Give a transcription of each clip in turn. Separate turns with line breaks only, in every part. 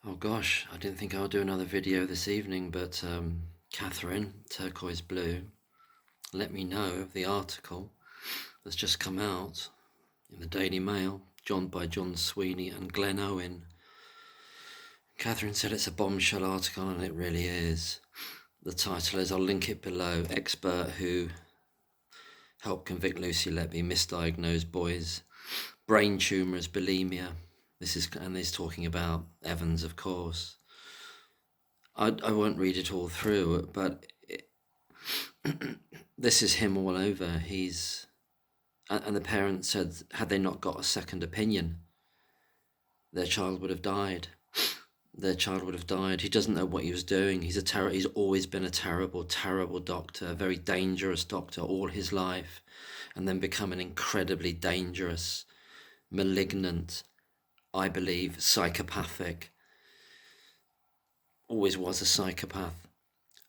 Oh gosh, I didn't think I'll do another video this evening, but Catherine, Turquoise Blue, let me know of the article that's just come out in the Daily Mail, by John Sweeney and Glenn Owen. Catherine said it's a bombshell article, and it really is. The title is, I'll link it below, Expert Who Helped Convict Lucy Letby, Misdiagnosed Boy's Brain Tumour as Bulimia. And he's talking about Evans, of course. I won't read it all through, but this is him all over. And the parents said, had they not got a second opinion, their child would have died. He doesn't know what he was doing. He's always been a terrible, terrible doctor, a very dangerous doctor all his life, and then become an incredibly dangerous, malignant, I believe, psychopathic. Always was a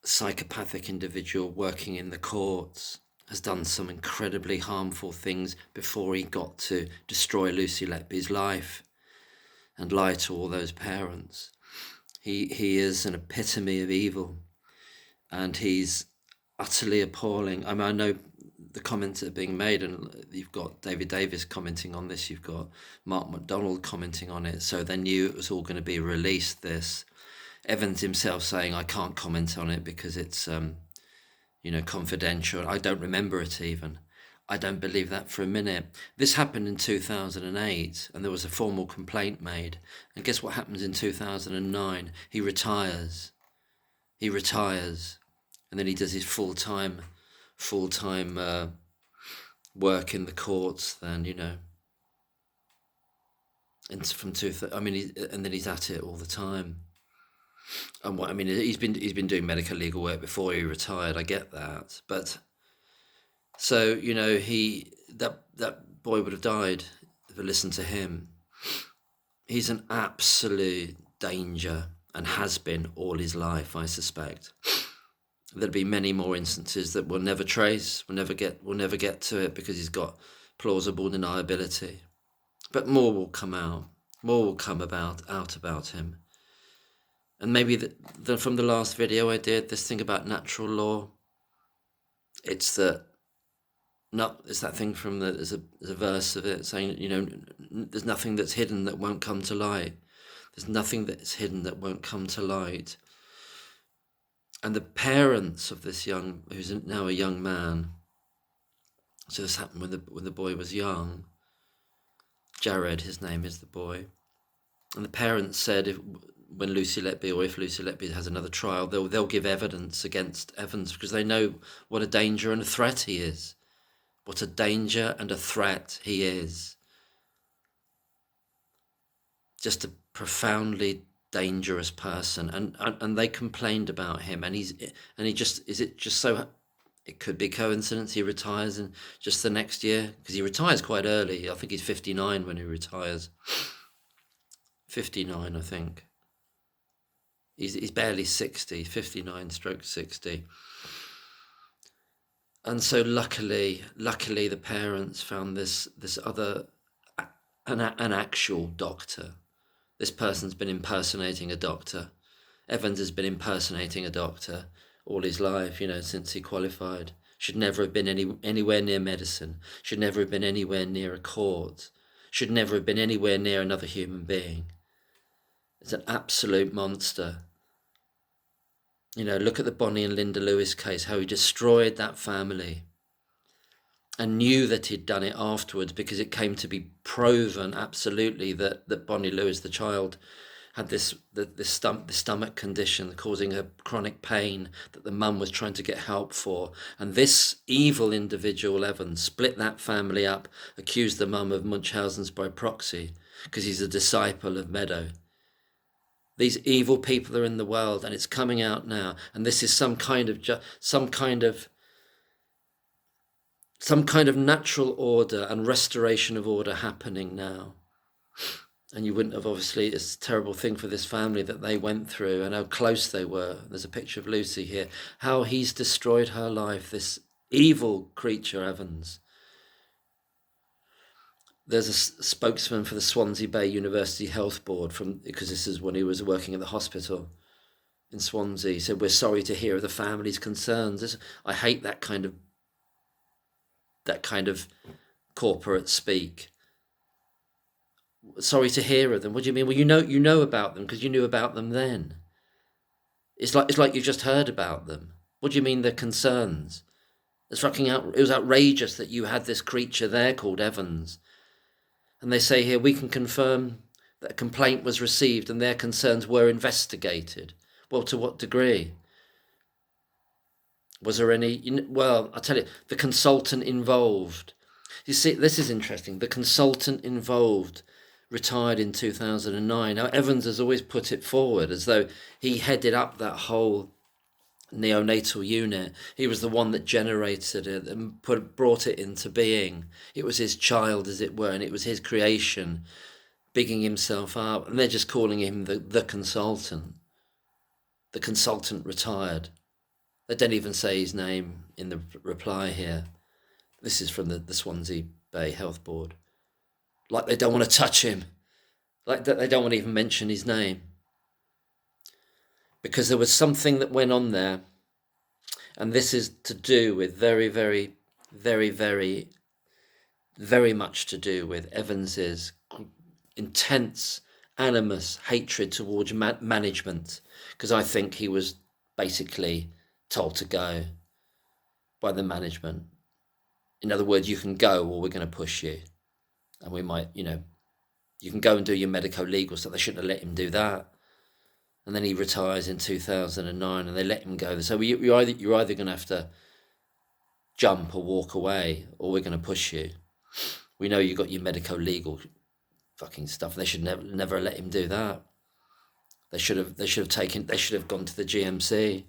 psychopathic individual working in the courts, has done some incredibly harmful things before he got to destroy Lucy Letby's life and lie to all those parents. He is an epitome of evil, and he's utterly appalling. I mean, I know the comments that are being made, and you've got David Davis commenting on this, you've got Mark MacDonald commenting on it, so they knew it was all going to be released, this. Evans himself saying, I can't comment on it because it's, confidential. I don't remember it even. I don't believe that for a minute. This happened in 2008, and there was a formal complaint made. And guess what happens in 2009? He retires. And then he does his full-time work in the courts. Then, and and then he's at it all the time. And he's been doing medical legal work before he retired. I get that, but so that boy would have died if I listened to him. He's an absolute danger and has been all his life. I suspect there'll be many more instances that we'll never trace. We'll never get to it because he's got plausible deniability. But more will come out. More will come out about him. And maybe from the last video I did, this thing about natural law, it's that thing from there's a verse of it saying, there's nothing that's hidden that won't come to light. There's nothing that's hidden that won't come to light. And the parents of this who's now a young man, so this happened when the boy was young, Jared, his name is the boy, and the parents said if Lucy Letby has another trial, they'll give evidence against Evans because they know what a danger and a threat he is. What a danger and a threat he is. Just a profoundly dangerous person, and they complained about him, it could be coincidence he retires in just the next year, because he retires quite early. I think he's 59 when he retires. 59, I think. He's barely 60, 59/60. And so luckily the parents found this other, an actual doctor. This person's been impersonating a doctor. Evans has been impersonating a doctor all his life, since he qualified. Should never have been anywhere near medicine. Should never have been anywhere near a court. Should never have been anywhere near another human being. It's an absolute monster. Look at the Bonnie and Linda Lewis case, how he destroyed that family and knew that he'd done it afterwards because it came to be proven absolutely that Bonnie Lewis, the child, had this stomach condition causing her chronic pain that the mum was trying to get help for. And this evil individual, Evans, split that family up, accused the mum of Munchausen's by proxy because he's a disciple of Meadow. These evil people are in the world, and it's coming out now. And this is some kind of natural order and restoration of order happening now. And you wouldn't have, obviously, it's a terrible thing for this family that they went through and how close they were. There's a picture of Lucy here. How he's destroyed her life, this evil creature, Evans. there's a spokesman for the Swansea Bay University Health Board because this is when he was working at the hospital in Swansea. He said, "We're sorry to hear of the family's concerns." I hate that kind of corporate speak. Sorry to hear of them. What do you mean? Well, you know about them because you knew about them then. It's like you just heard about them. What do you mean they're concerns? It was outrageous that you had this creature there called Evans. And they say here, we can confirm that a complaint was received and their concerns were investigated. Well, to what degree? Was there any? Well, I'll tell you, the consultant involved. You see, this is interesting. The consultant involved retired in 2009. Now, Evans has always put it forward as though he headed up that whole neonatal unit. He was the one that generated it and brought it into being. It was his child, as it were, and it was his creation, bigging himself up. And they're just calling him the consultant. The consultant retired. They don't even say his name in the reply here. This is from the Swansea Bay Health Board. Like they don't want to touch him. Like they don't want to even mention his name. Because there was something that went on there. And this is to do with very, very, very, very, very much to do with Evans's intense animus, hatred towards management. Because I think he was basically told to go by the management. In other words, you can go or we're going to push you. And we might, you can go and do your medico-legal stuff. They shouldn't have let him do that. And then he retires in 2009 and they let him go. So you're either going to have to jump or walk away or we're going to push you. We know you got your medico-legal fucking stuff. They should never let him do that. They should have gone to the GMC.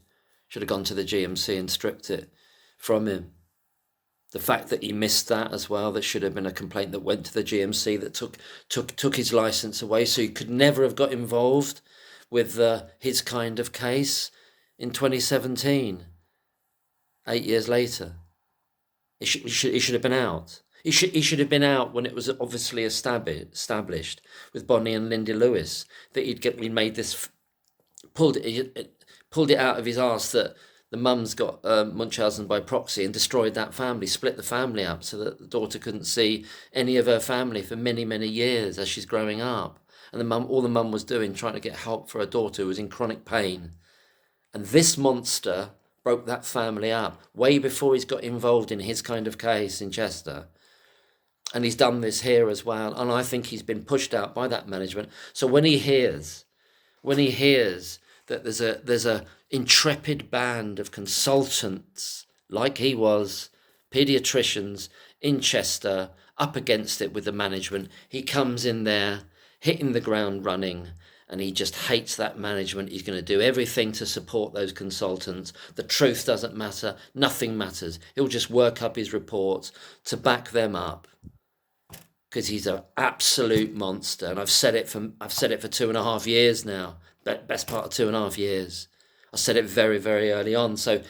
Should have gone to the GMC and stripped it from him. The fact that he missed that as well, there should have been a complaint that went to the GMC that took his license away, so he could never have got involved with his kind of case in 2017. 8 years later, he should have been out. He should have been out when it was obviously established with Bonnie and Linda Lewis that he made this, pulled it out of his arse that the mum's got Munchausen by proxy and destroyed that family, split the family up so that the daughter couldn't see any of her family for many, many years as she's growing up. And all the mum was doing, trying to get help for her daughter who was in chronic pain. And this monster broke that family up way before he's got involved in his kind of case in Chester. And he's done this here as well. And I think he's been pushed out by that management. So when he hears that there's a intrepid band of consultants, like he was, paediatricians in Chester, up against it with the management, he comes in there, hitting the ground running, and he just hates that management. He's going to do everything to support those consultants. The truth doesn't matter. Nothing matters. He'll just work up his reports to back them up because he's an absolute monster. And I've said it for 2.5 years now, best part of 2.5 years. I said it very, very early on. So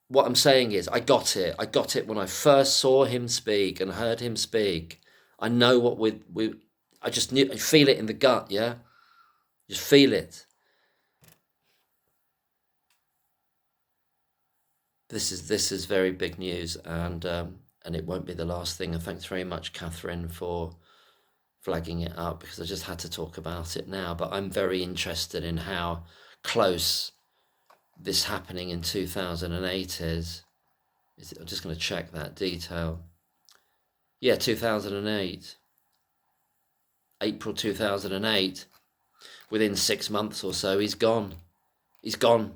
what I'm saying is I got it. I got it when I first saw him speak and heard him speak. I know what I just knew, I feel it in the gut, yeah? Just feel it. This is very big news, and it won't be the last thing. And thanks very much, Catherine, for flagging it up, because I just had to talk about it now. But I'm very interested in how close this happening in 2008 is. I'm just going to check that detail. Yeah, 2008. April 2008. Within 6 months or so, he's gone. He's gone.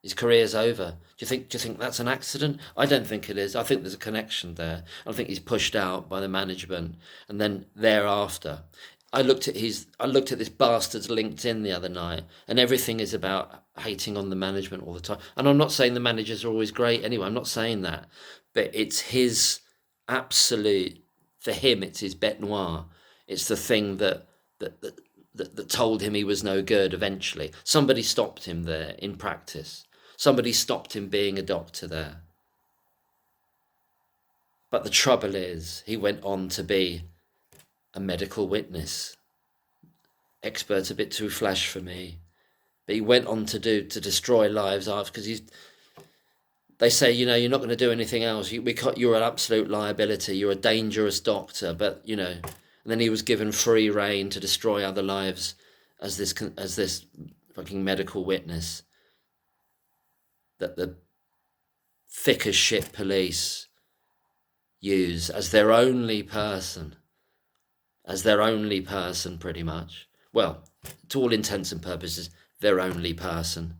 His career's over. Do you think that's an accident? I don't think it is. I think there's a connection there. I think he's pushed out by the management, and then thereafter, I looked at this bastard's LinkedIn the other night, and everything is about hating on the management all the time. And I'm not saying the managers are always great anyway. I'm not saying that, but it's his absolute. For him, it's his bête noire. It's the thing that told him he was no good eventually. Somebody stopped him there in practice. Somebody stopped him being a doctor there. But the trouble is, he went on to be a medical witness, expert a bit too flash for me, but he went on to destroy lives after, because they say, you're not going to do anything else. You're an absolute liability. You're a dangerous doctor. But and then he was given free rein to destroy other lives as this fucking medical witness that the thick as shit police use as their only person, pretty much. Well, to all intents and purposes, their only person.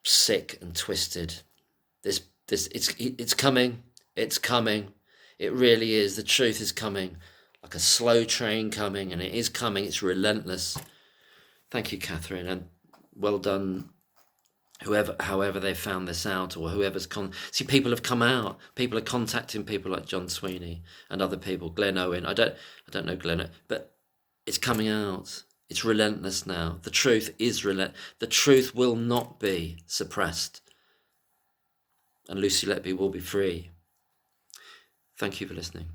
Sick and twisted. It's coming. It's coming. It really is. The truth is coming, like a slow train coming, and it is coming. It's relentless. Thank you, Catherine, and well done. However they found this out, or whoever's see, people have come out. People are contacting people like John Sweeney and other people. Glenn Owen. I don't know Glenn, but it's coming out. It's relentless now. The truth is relentless. The truth will not be suppressed. And Lucy Letby will be free. Thank you for listening.